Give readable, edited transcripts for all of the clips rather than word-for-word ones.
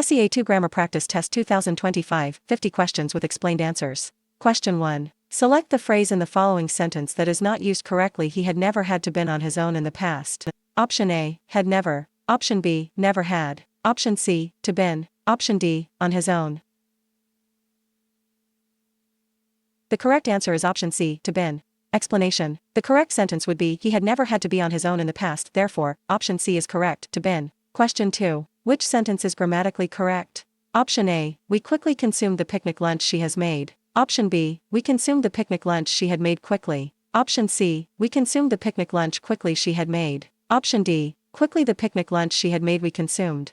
HESI A2 Grammar Practice Test 2025, 50 questions with explained answers. Question 1. Select the phrase in the following sentence that is not used correctly. He had never had to been on his own in the past. Option A, had never. Option B, never had. Option C, to been. Option D, on his own. The correct answer is option C, to been. Explanation. The correct sentence would be, he had never had to be on his own in the past, therefore, option C is correct, to been. Question 2. Which sentence is grammatically correct? Option A, we quickly consumed the picnic lunch she has made. Option B, we consumed the picnic lunch she had made quickly. Option C, we consumed the picnic lunch quickly she had made. Option D, quickly the picnic lunch she had made we consumed.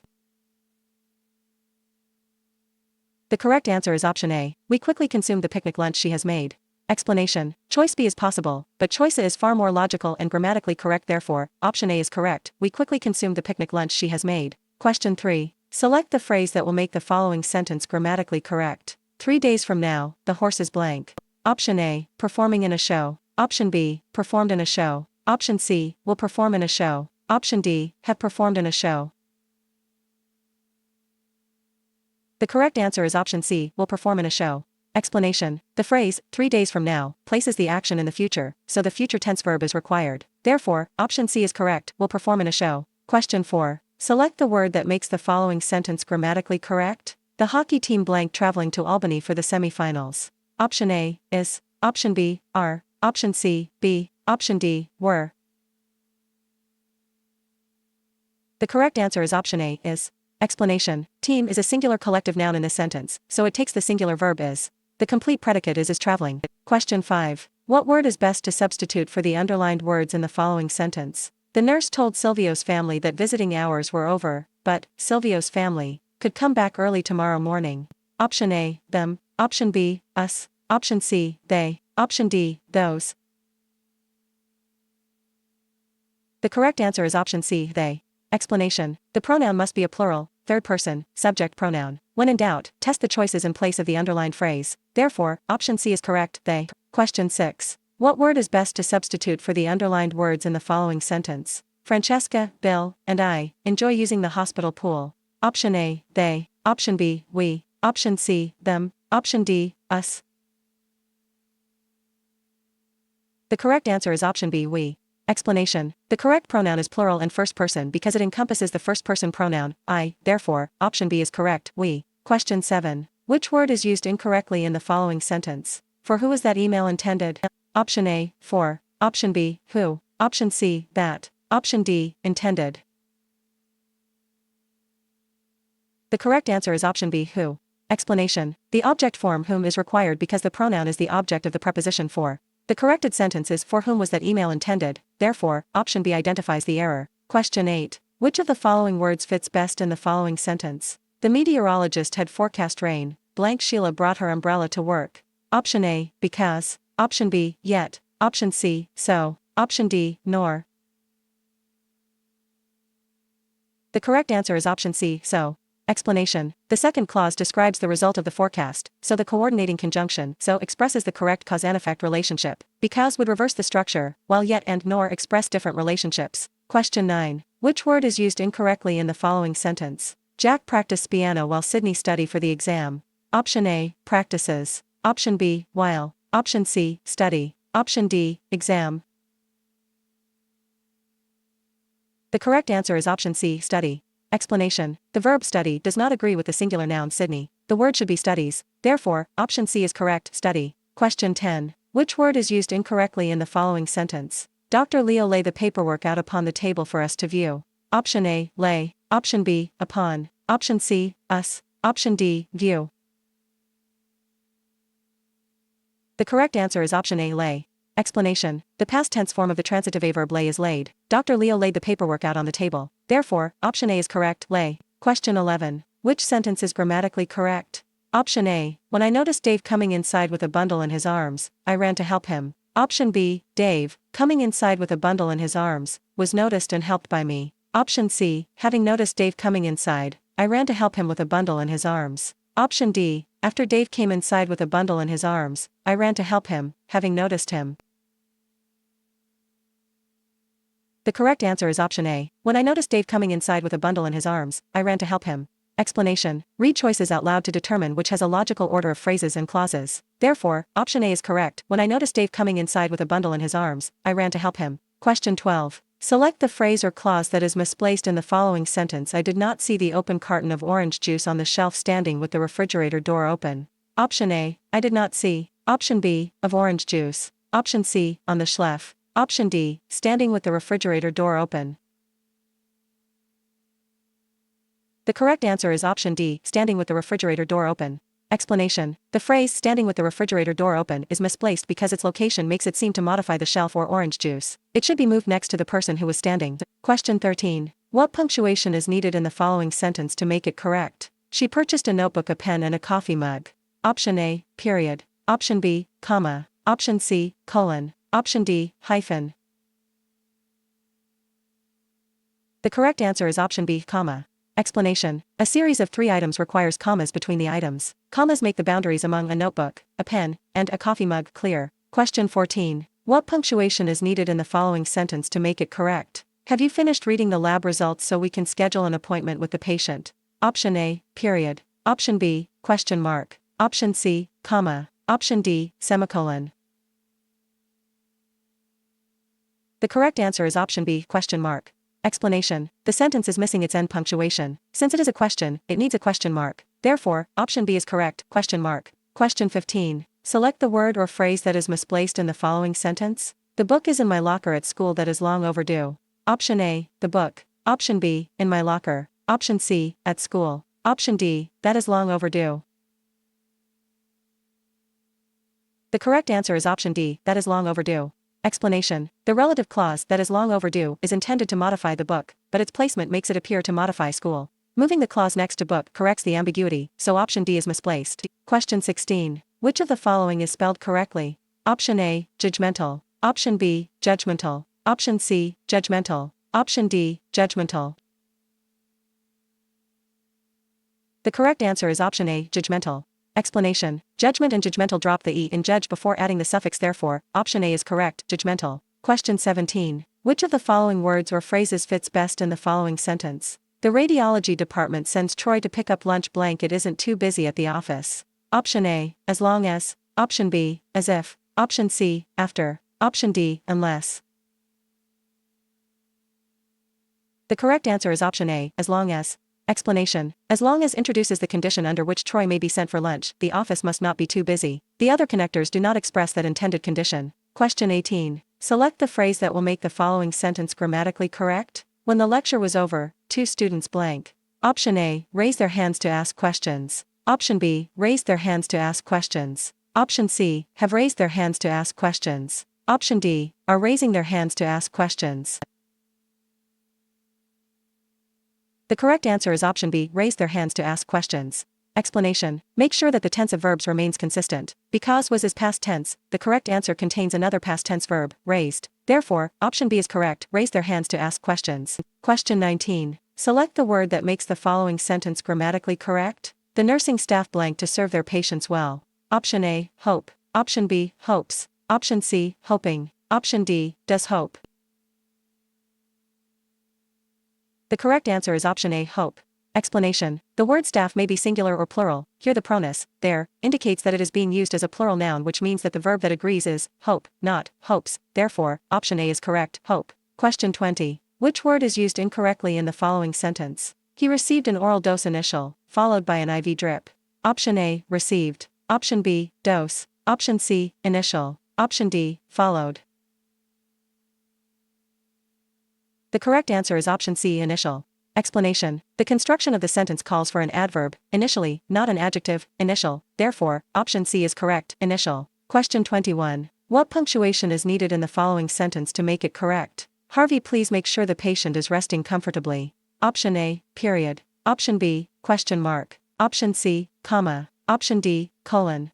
The correct answer is option A, we quickly consumed the picnic lunch she has made. Explanation. Choice B is possible, but choice A is far more logical and grammatically correct, therefore, option A is correct, we quickly consumed the picnic lunch she has made. Question 3. Select the phrase that will make the following sentence grammatically correct. 3 days from now, the horse is blank. Option A, performing in a show. Option B, performed in a show. Option C, will perform in a show. Option D, have performed in a show. The correct answer is option C, will perform in a show. Explanation. The phrase, 3 days from now, places the action in the future, so the future tense verb is required. Therefore, option C is correct, will perform in a show. Question 4. Select the word that makes the following sentence grammatically correct. The hockey team blank traveling to Albany for the semifinals. Option A, is. Option B, are. Option C, be. Option D, were. The correct answer is option A, is. Explanation. Team is a singular collective noun in this sentence, so it takes the singular verb is. The complete predicate is traveling. Question 5. What word is best to substitute for the underlined words in the following sentence? The nurse told Silvio's family that visiting hours were over, but Silvio's family could come back early tomorrow morning. Option A, them. Option B, us. Option C, they. Option D, those. The correct answer is option C, they. Explanation. The pronoun must be a plural, third person, subject pronoun. When in doubt, test the choices in place of the underlined phrase. Therefore, option C is correct, they. Question 6. What word is best to substitute for the underlined words in the following sentence? Francesca, Bill, and I enjoy using the hospital pool. Option A, they. Option B, we. Option C, them. Option D, us. The correct answer is option B, we. Explanation. The correct pronoun is plural and first person because it encompasses the first person pronoun, I, therefore, option B is correct, we. Question 7. Which word is used incorrectly in the following sentence? For who is that email intended? Option A, for. Option B, who. Option C, that. Option D, intended. The correct answer is option B, who. Explanation. The object form whom is required because the pronoun is the object of the preposition for. The corrected sentence is for whom was that email intended, therefore, option B identifies the error. Question 8. Which of the following words fits best in the following sentence? The meteorologist had forecast rain, blank Sheila brought her umbrella to work. Option A, because. Option B, yet. Option C, so. Option D, nor. The correct answer is option C, so. Explanation. The second clause describes the result of the forecast, so the coordinating conjunction so expresses the correct cause and effect relationship. Because would reverse the structure, while yet and nor express different relationships. Question 9. Which word is used incorrectly in the following sentence? Jack practiced piano while Sydney studied for the exam. Option A, practices. Option B, while. Option C, study. Option D, exam. The correct answer is option C, study. Explanation. The verb study does not agree with the singular noun Sydney. The word should be studies. Therefore, option C is correct, study. Question 10. Which word is used incorrectly in the following sentence? Dr. Leo lay the paperwork out upon the table for us to view. Option A, lay. Option B, upon. Option C, us. Option D, view. The correct answer is option A, lay. Explanation. The past tense form of the transitive A verb lay is laid. Dr. Leo laid the paperwork out on the table. Therefore, option A is correct, lay. Question 11. Which sentence is grammatically correct? Option A. When I noticed Dave coming inside with a bundle in his arms, I ran to help him. Option B. Dave, coming inside with a bundle in his arms, was noticed and helped by me. Option C. Having noticed Dave coming inside, I ran to help him with a bundle in his arms. Option D. After Dave came inside with a bundle in his arms, I ran to help him, having noticed him. The correct answer is option A. When I noticed Dave coming inside with a bundle in his arms, I ran to help him. Explanation. Read choices out loud to determine which has a logical order of phrases and clauses. Therefore, option A is correct. When I noticed Dave coming inside with a bundle in his arms, I ran to help him. Question 12. Select the phrase or clause that is misplaced in the following sentence. I did not see the open carton of orange juice on the shelf standing with the refrigerator door open. Option A, I did not see. Option B, of orange juice. Option C, on the shelf. Option D, standing with the refrigerator door open. The correct answer is option D, standing with the refrigerator door open. Explanation. The phrase standing with the refrigerator door open is misplaced because its location makes it seem to modify the shelf or orange juice. It should be moved next to the person who was standing. Question 13. What punctuation is needed in the following sentence to make it correct? She purchased a notebook, a pen, and a coffee mug. Option A, period. Option B, comma. Option C, colon. Option D, hyphen. The correct answer is option B, comma. Explanation. A series of 3 items requires commas between the items. Commas make the boundaries among a notebook, a pen, and a coffee mug clear. Question 14. What punctuation is needed in the following sentence to make it correct? Have you finished reading the lab results so we can schedule an appointment with the patient? Option A, period. Option B, question mark. Option C, comma. Option D, semicolon. The correct answer is option B, question mark. Explanation. The sentence is missing its end punctuation. Since it is a question, it needs a question mark. Therefore, option B is correct, question mark. Question 15. Select the word or phrase that is misplaced in the following sentence. The book is in my locker at school, that is long overdue. Option A, the book. Option B, in my locker. Option C, at school. Option D, that is long overdue. The correct answer is option D, that is long overdue. Explanation. The relative clause, that is long overdue, is intended to modify the book, but its placement makes it appear to modify school. Moving the clause next to book corrects the ambiguity, so option D is misplaced. Question 16. Which of the following is spelled correctly? Option A, judgmental. Option B, judgmental. Option C, judgmental. Option D, judgmental. The correct answer is option A, judgmental. Explanation. Judgment and judgmental drop the E in judge before adding the suffix, therefore, option A is correct, judgmental. Question 17. Which of the following words or phrases fits best in the following sentence? The radiology department sends Troy to pick up lunch blank, it isn't too busy at the office. Option A, as long as. Option B, as if. Option C, after. Option D, unless. The correct answer is option A, as long as. Explanation. As long as introduces the condition under which Troy may be sent for lunch, the office must not be too busy. The other connectors do not express that intended condition. Question 18. Select the phrase that will make the following sentence grammatically correct. When the lecture was over, 2 students blank. Option A, raised their hands to ask questions. Option B, raised their hands to ask questions. Option C, have raised their hands to ask questions. Option D, are raising their hands to ask questions. The correct answer is option B, raise their hands to ask questions. Explanation. Make sure that the tense of verbs remains consistent. Because was is past tense, the correct answer contains another past tense verb, raised. Therefore, option B is correct, raise their hands to ask questions. Question 19. Select the word that makes the following sentence grammatically correct. The nursing staff blank to serve their patients well. Option A, hope. Option B, hopes. Option C, hoping. Option D, does hope. The correct answer is option A, hope. Explanation. The word staff may be singular or plural. Here the pronus, there, indicates that it is being used as a plural noun, which means that the verb that agrees is hope, not hopes. Therefore, option A is correct, hope. Question 20. Which word is used incorrectly in the following sentence? He received an oral dose initial, followed by an IV drip. Option A, received. Option B, dose. Option C, initial. Option D, followed. The correct answer is option C, initial. Explanation. The construction of the sentence calls for an adverb, initially, not an adjective, initial. Therefore, option C is correct, initial. Question 21. What punctuation is needed in the following sentence to make it correct? Harvey, please make sure the patient is resting comfortably. Option A, period. Option B, question mark. Option C, comma. Option D, colon.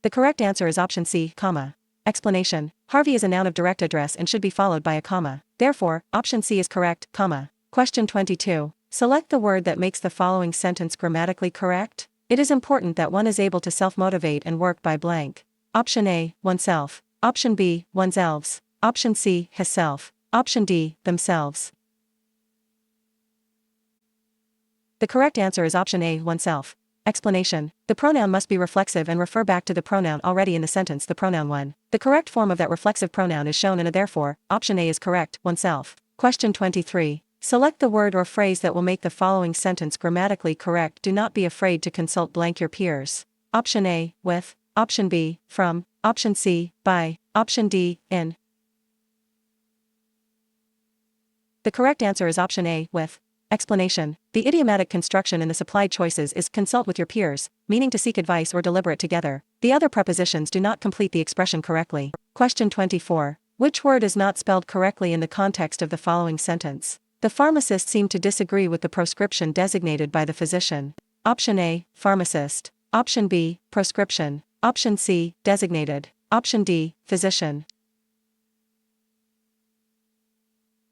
The correct answer is option C, comma. Explanation. Harvey is a noun of direct address and should be followed by a comma. Therefore, option C is correct, comma. Question 22. Select the word that makes the following sentence grammatically correct. It is important that one is able to self-motivate and work by blank. Option A, oneself. Option B, oneselves. Option C, himself. Option D, themselves. The correct answer is option A, oneself. Explanation. The pronoun must be reflexive and refer back to the pronoun already in the sentence, the pronoun one. The correct form of that reflexive pronoun is shown in a therefore, option A is correct, oneself. Question 23. Select the word or phrase that will make the following sentence grammatically correct. Do not be afraid to consult blank your peers. Option A, with. Option B, from. Option C, by. Option D, in. The correct answer is option A, with. Explanation. The idiomatic construction in the supplied choices is consult with your peers, meaning to seek advice or deliberate together. The other prepositions do not complete the expression correctly. Question 24. Which word is not spelled correctly in the context of the following sentence? The pharmacist seemed to disagree with the prescription designated by the physician. Option A, pharmacist. Option B, prescription. Option C, designated. Option D, physician.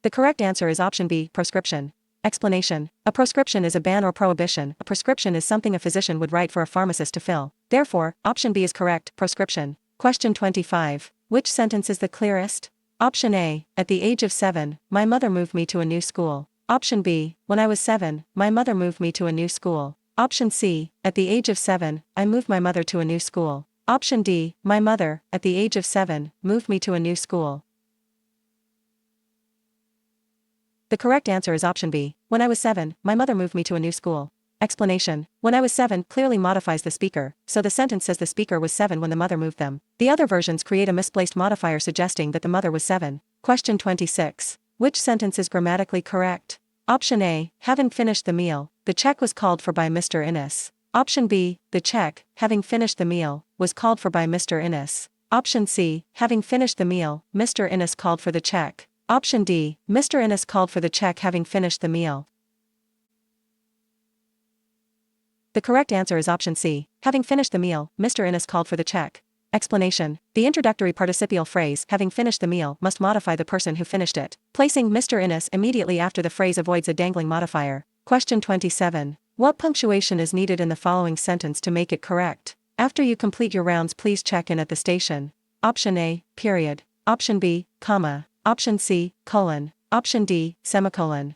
The correct answer is option B, prescription. Explanation. A proscription is a ban or prohibition. A prescription is something a physician would write for a pharmacist to fill. Therefore, option B is correct, prescription. Question 25. Which sentence is the clearest? Option A. At the age of 7, my mother moved me to a new school. Option B. When I was 7, my mother moved me to a new school. Option C. At the age of 7, I moved my mother to a new school. Option D. My mother, at the age of 7, moved me to a new school. The correct answer is option B. When I was 7, my mother moved me to a new school. Explanation. When I was 7 clearly modifies the speaker, so the sentence says the speaker was 7 when the mother moved them. The other versions create a misplaced modifier suggesting that the mother was 7. Question 26. Which sentence is grammatically correct? Option A. Having finished the meal, the check was called for by Mr. Innes. Option B. The check, having finished the meal, was called for by Mr. Innes. Option C. Having finished the meal, Mr. Innes called for the check. Option D. Mr. Innes called for the check having finished the meal. The correct answer is option C. Having finished the meal, Mr. Innes called for the check. Explanation. The introductory participial phrase, having finished the meal, must modify the person who finished it. Placing Mr. Innes immediately after the phrase avoids a dangling modifier. Question 27. What punctuation is needed in the following sentence to make it correct? After you complete your rounds, please check in at the station. Option A, period. Option B, comma. Option C, colon. Option D, semicolon.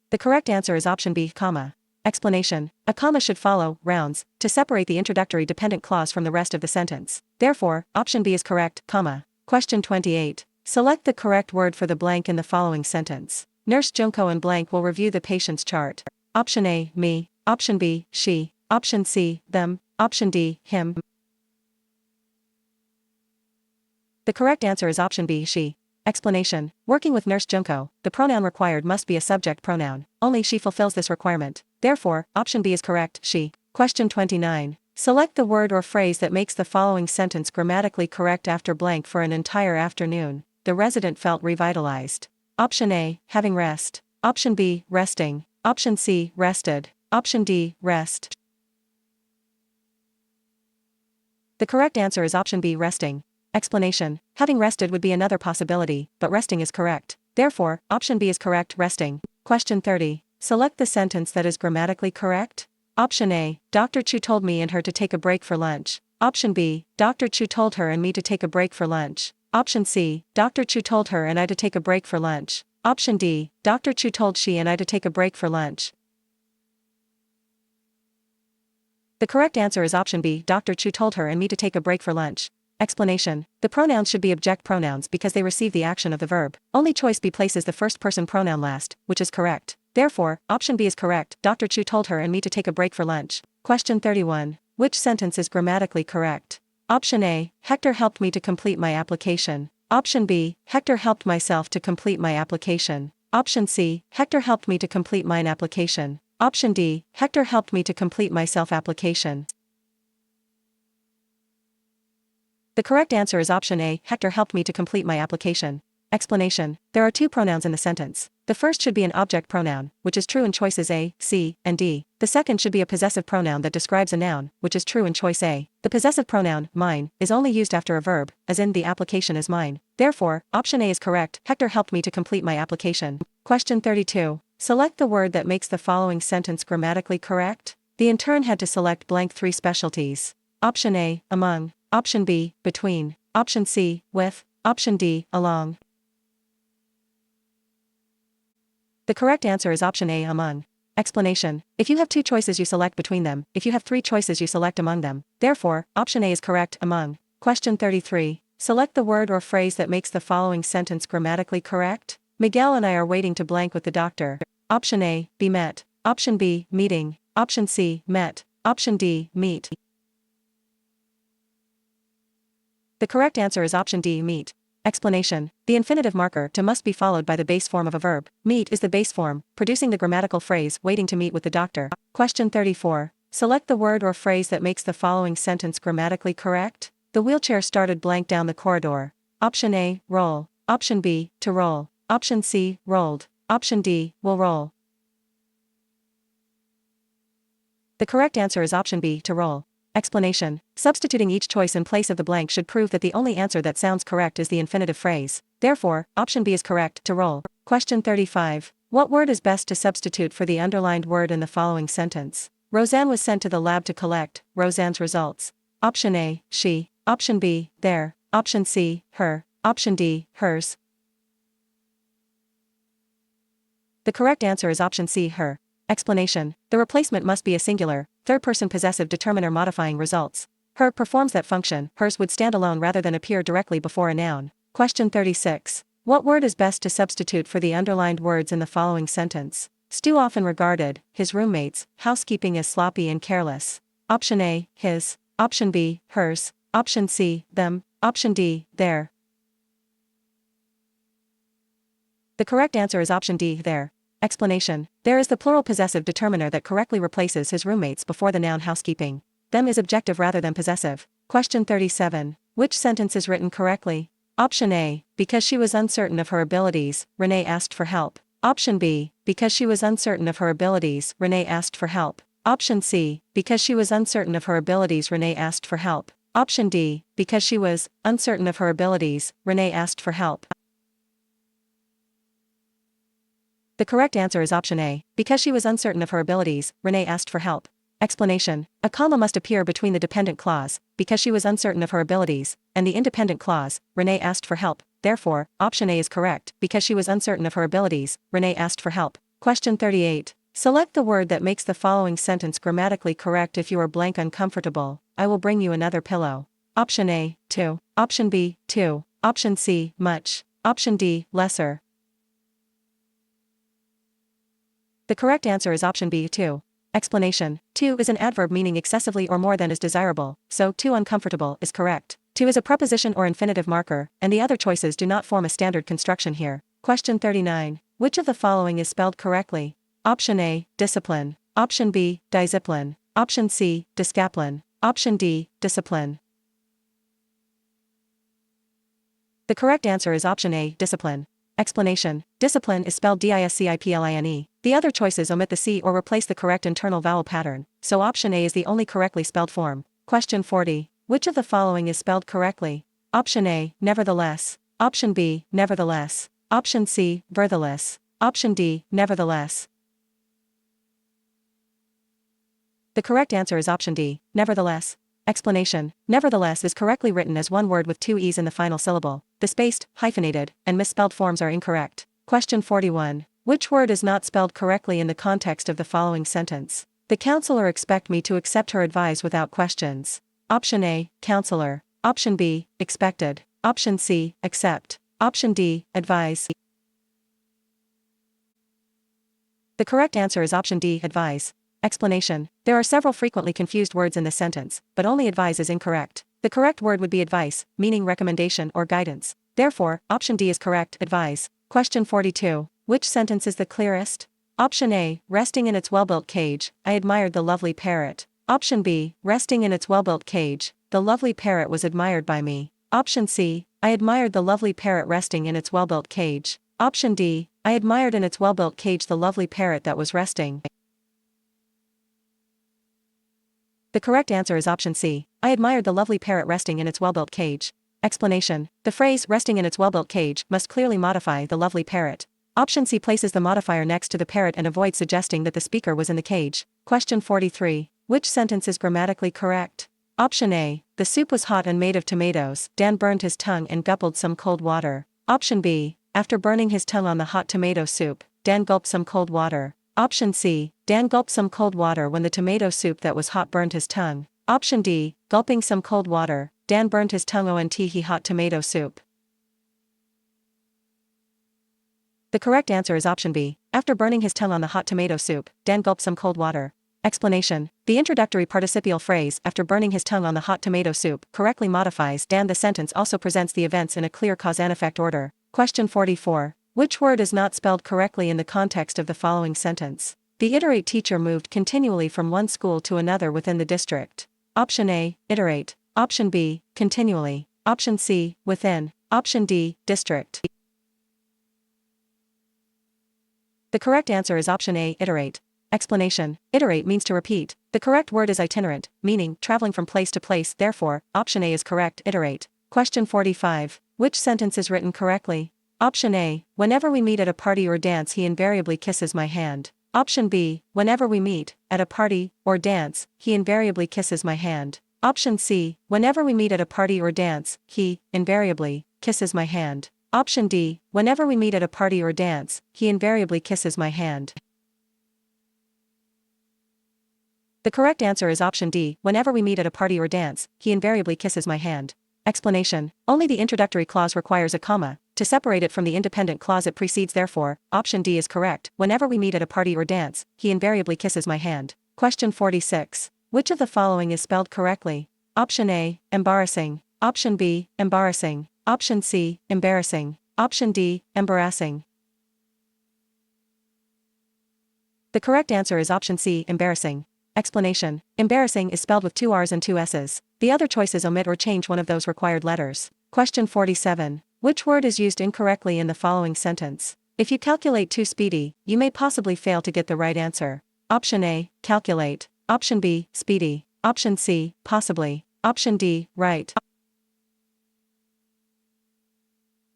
The correct answer is option B, comma. Explanation. A comma should follow rounds to separate the introductory dependent clause from the rest of the sentence. Therefore, option B is correct, comma. Question 28. Select the correct word for the blank in the following sentence. Nurse Junko and blank will review the patient's chart. Option A, me. Option B, she. Option C, them. Option D, him. The correct answer is option B, she. Explanation. Working with Nurse Junko, the pronoun required must be a subject pronoun. Only she fulfills this requirement. Therefore, option B is correct, she. Question 29. Select the word or phrase that makes the following sentence grammatically correct after blank. For an entire afternoon, the resident felt revitalized. Option A, having rest. Option B, resting. Option C, rested. Option D, rest. The correct answer is option B, resting. Explanation. Having rested would be another possibility, but resting is correct. Therefore, option B is correct, resting. Question 30. Select the sentence that is grammatically correct. Option A. Dr. Chu told me and her to take a break for lunch. Option B. Dr. Chu told her and me to take a break for lunch. Option C. Dr. Chu told her and I to take a break for lunch. Option D. Dr. Chu told she and I to take a break for lunch. The correct answer is option B. Dr. Chu told her and me to take a break for lunch. Explanation. The pronouns should be object pronouns because they receive the action of the verb. Only choice B places the first person pronoun last, which is correct. Therefore, option B is correct. Dr. Chu told her and me to take a break for lunch. Question 31. Which sentence is grammatically correct? Option A. Hector helped me to complete my application. Option B. Hector helped myself to complete my application. Option C. Hector helped me to complete mine application. Option D. Hector helped me to complete myself application. The correct answer is option A. Hector helped me to complete my application. Explanation. There are two pronouns in the sentence. The first should be an object pronoun, which is true in choices A, C, and D. The second should be a possessive pronoun that describes a noun, which is true in choice A. The possessive pronoun, mine, is only used after a verb, as in the application is mine. Therefore, option A is correct. Hector helped me to complete my application. Question 32. Select the word that makes the following sentence grammatically correct. The intern had to select blank 3 specialties. Option A, among. Option B, between. Option C, with. Option D, along. The correct answer is option A, among. Explanation. If you have two choices, you select between them. If you have three choices, you select among them. Therefore, option A is correct, among. Question 33. Select the word or phrase that makes the following sentence grammatically correct. Miguel and I are waiting to blank with the doctor. Option A, be met. Option B, meeting. Option C, met. Option D, meet. The correct answer is option D, meet. Explanation. The infinitive marker to must be followed by the base form of a verb. Meet is the base form, producing the grammatical phrase waiting to meet with the doctor. Question 34. Select the word or phrase that makes the following sentence grammatically correct. The wheelchair started blank down the corridor. Option A, roll. Option B, to roll. Option C, rolled. Option D, will roll. The correct answer is option B, to roll. Explanation. Substituting each choice in place of the blank should prove that the only answer that sounds correct is the infinitive phrase. Therefore, option B is correct, to roll. Question 35. What word is best to substitute for the underlined word in the following sentence? Roseanne was sent to the lab to collect Roseanne's results. Option A, she. Option B, their. Option C, her. Option D, hers. The correct answer is option C, her. Explanation. The replacement must be a singular, third-person possessive determiner modifying results. Her performs that function. Hers would stand alone rather than appear directly before a noun. Question 36. What word is best to substitute for the underlined words in the following sentence? Stu often regarded his roommates' housekeeping as sloppy and careless. Option A, his. Option B, hers. Option C, them. Option D, their. The correct answer is option D, their. Explanation. There is the plural possessive determiner that correctly replaces his roommates before the noun housekeeping. Them is objective rather than possessive. Question 37. Which sentence is written correctly? Option A, because she was uncertain of her abilities, Renee asked for help. Option B, because she was uncertain of her abilities, Renee asked for help. Option C, because she was uncertain of her abilities, Renee asked for help. Option D, because she was uncertain of her abilities, Renee asked for help. The correct answer is option A. Because she was uncertain of her abilities, Renee asked for help. Explanation. A comma must appear between the dependent clause, because she was uncertain of her abilities, and the independent clause, Renee asked for help. Therefore, option A is correct. Because she was uncertain of her abilities, Renee asked for help. Question 38. Select the word that makes the following sentence grammatically correct. If you are blank uncomfortable, I will bring you another pillow. Option A, to. Option B, to. Option C, much. Option D, lesser. The correct answer is option B, too. Explanation. To is an adverb meaning excessively or more than is desirable, so too uncomfortable is correct. To is a preposition or infinitive marker, and the other choices do not form a standard construction here. Question 39. Which of the following is spelled correctly? Option A, discipline. Option B, discipline. Option C, discipline. Option D, discipline. The correct answer is option A, discipline. Explanation. Discipline is spelled discipline. The other choices omit the C or replace the correct internal vowel pattern, so option A is the only correctly spelled form. Question 40. Which of the following is spelled correctly? Option A, nevertheless. Option B, nevertheless. Option C, vertheless. Option D, nevertheless. The correct answer is option D, nevertheless. Explanation. Nevertheless is correctly written as one word with two E's in the final syllable. The spaced, hyphenated, and misspelled forms are incorrect. Question 41. Which word is not spelled correctly in the context of the following sentence? The counselor expect me to accept her advice without questions. Option A, counselor. Option B, expected. Option C, accept. Option D, advise. The correct answer is option D, advise. Explanation. There are several frequently confused words in this sentence, but only advise is incorrect. The correct word would be advice, meaning recommendation or guidance. Therefore, option D is correct, advise. Question 42. Which sentence is the clearest? Option A, resting in its well-built cage, I admired the lovely parrot. Option B, resting in its well-built cage, the lovely parrot was admired by me. Option C, I admired the lovely parrot resting in its well-built cage. Option D, I admired in its well-built cage the lovely parrot that was resting. The correct answer is option C. I admired the lovely parrot resting in its well-built cage. Explanation. The phrase resting in its well-built cage must clearly modify the lovely parrot. Option C places the modifier next to the parrot and avoids suggesting that the speaker was in the cage. Question 43. Which sentence is grammatically correct? Option A. The soup was hot and made of tomatoes. Dan burned his tongue and gulped some cold water. Option B. After burning his tongue on the hot tomato soup, Dan gulped some cold water. Option C, Dan gulped some cold water when the tomato soup that was hot burned his tongue. Option D, gulping some cold water, Dan burned his tongue on he hot tomato soup. The correct answer is option B. After burning his tongue on the hot tomato soup, Dan gulped some cold water. Explanation. The introductory participial phrase, after burning his tongue on the hot tomato soup, correctly modifies Dan. The sentence also presents the events in a clear cause and effect order. Question 44. Which word is not spelled correctly in the context of the following sentence? The iterate teacher moved continually from one school to another within the district. Option A, iterate. Option B, continually. Option C, within. Option D, district. The correct answer is option A, iterate. Explanation. Iterate means to repeat. The correct word is itinerant, meaning traveling from place to place. Therefore, option A is correct, iterate. Question 45. Which sentence is written correctly? Option A. Whenever we meet at a party or dance he invariably kisses my hand. Option B. Whenever we meet at a party or dance, he invariably kisses my hand. Option C. Whenever we meet at a party or dance, he invariably kisses my hand. Option D. Whenever we meet at a party or dance, he invariably kisses my hand. The correct answer is option D. Whenever we meet at a party or dance, he invariably kisses my hand. Explanation. Only the introductory clause requires a comma to separate it from the independent clause it precedes. Therefore, option D is correct. Whenever we meet at a party or dance, he invariably kisses my hand. Question 46. Which of the following is spelled correctly? Option A, embarrassing. Option B, embarrassing. Option C, embarrassing. Option D, embarrassing. The correct answer is option C, embarrassing. Explanation. Embarrassing is spelled with 2 R's and 2 S's. The other choices omit or change one of those required letters. Question 47. Which word is used incorrectly in the following sentence? If you calculate too speedy, you may possibly fail to get the right answer. Option A, calculate. Option B, speedy. Option C, possibly. Option D, right.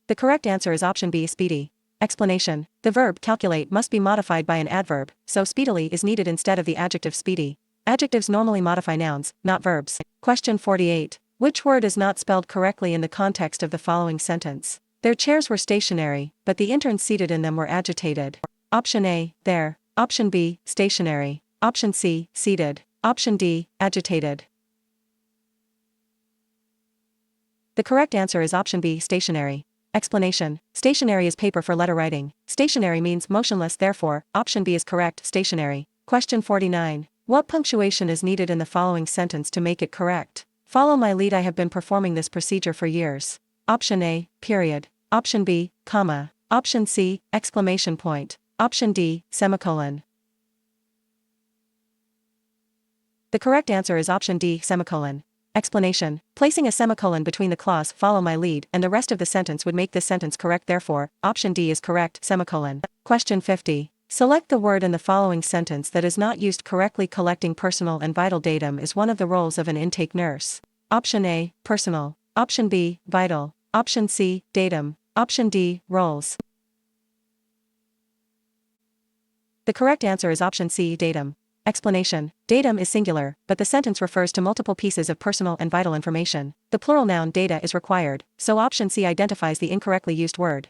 The correct answer is option B, speedy. Explanation. The verb calculate must be modified by an adverb, so speedily is needed instead of the adjective speedy. Adjectives normally modify nouns, not verbs. Question 48. Which word is not spelled correctly in the context of the following sentence? Their chairs were stationary, but the interns seated in them were agitated. Option A, there. Option B, stationary. Option C, seated. Option D, agitated. The correct answer is option B, stationary. Explanation. Stationary is paper for letter writing. Stationary means motionless, therefore, option B is correct, stationary. Question 49. What punctuation is needed in the following sentence to make it correct? Follow my lead, I have been performing this procedure for years. Option A, period. Option B, comma. Option C, exclamation point. Option D, semicolon. The correct answer is option D, semicolon. Explanation. Placing a semicolon between the clause follow my lead and the rest of the sentence would make this sentence correct, therefore, option D is correct, semicolon. Question 50. Select the word in the following sentence that is not used correctly. Collecting personal and vital datum is one of the roles of an intake nurse. Option A, personal. Option B, vital. Option C, datum. Option D, roles. The correct answer is option C, datum. Explanation. Datum is singular, but the sentence refers to multiple pieces of personal and vital information. The plural noun data is required, so option C identifies the incorrectly used word.